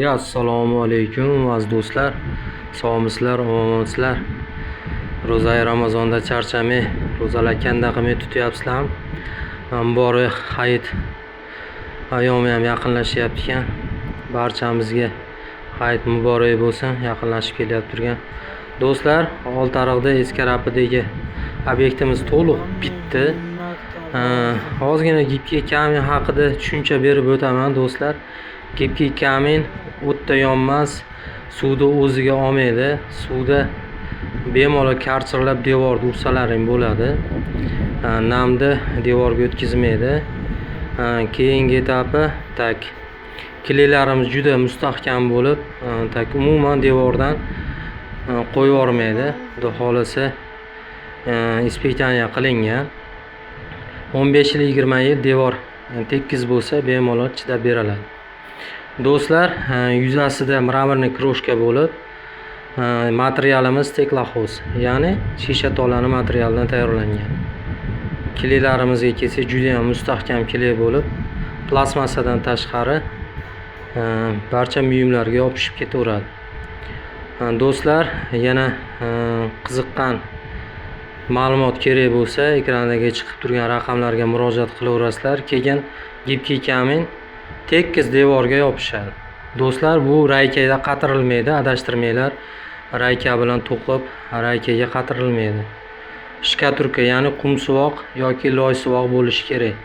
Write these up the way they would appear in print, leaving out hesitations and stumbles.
Assalomu alaykum aziz do'stlar. Sog'misizlar, omonmisizlar? Ro'zai Ramazonda charchamay, ro'zalar kanda qilmay tutyapsizlarmi? Muborak hayit ayyomi ham yaqinlashyapti ekan. Barchamizga hayit muborak bo'lsin. Yaqinlashib kelyapti turgan do'stlar, Oltiariqda Eskarapidagi obyektimiz to'liq bitdi. Ozgina gipka kamin haqida tushuncha berib o'taman do'stlar. Gipka kamin o'tda yonmas, suvda o'ziga olmaydi. Suvda bemalol karchirlab devorni ursalaring bo'ladi. Namni devorga o'tkazmaydi. Keyingi etapi kilelarimiz juda mustahkam bo'lib, umuman devordan qo'yib yubormaydi. Xudo xolasa inspeksiya qilingan. 15 yil 20 yil devor tekis bo'lsa bemalol chidab beriladi. Do'stlar, yuzasida mramorniy kroshka bo'lib, materialimiz stekloxoz, ya'ni shisha tolani materialidan tayyorlangan. Kilelarimizga kelsak, juda ham mustahkam kile bo'lib, plastmassadan tashqari barcha buyumlarga yopishib ketaveradi. Do'stlar, yana qiziqqan ma'lumot kerak bo'lsa, ekrandagi chiqib turgan raqamlarga murojaat qilaverasizlar. Keyin gipka kamin tekis devorga yopishadi. Do'stlar, bu raykada qatirilmaydi, adashtirmanglar. Rayka bilan to'qib, raykaga qatirilmaydi. Shkaturka, ya'ni qumsuvoq yoki loysuvoq bo'lishi kerak.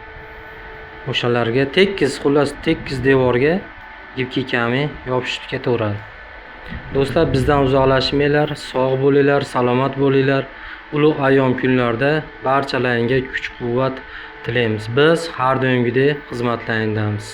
O'shalarga tekis devorga gipka kamin yopishib ketaveradi. Do'stlar, bizdan uzoqlashmanglar, sog' bo'linglar, salomat bo'linglar. Ulug' ayyom kunlarda barchalaringga kuch-quvvat tilaymiz. Biz har doimgidek xizmatlaringdamiz.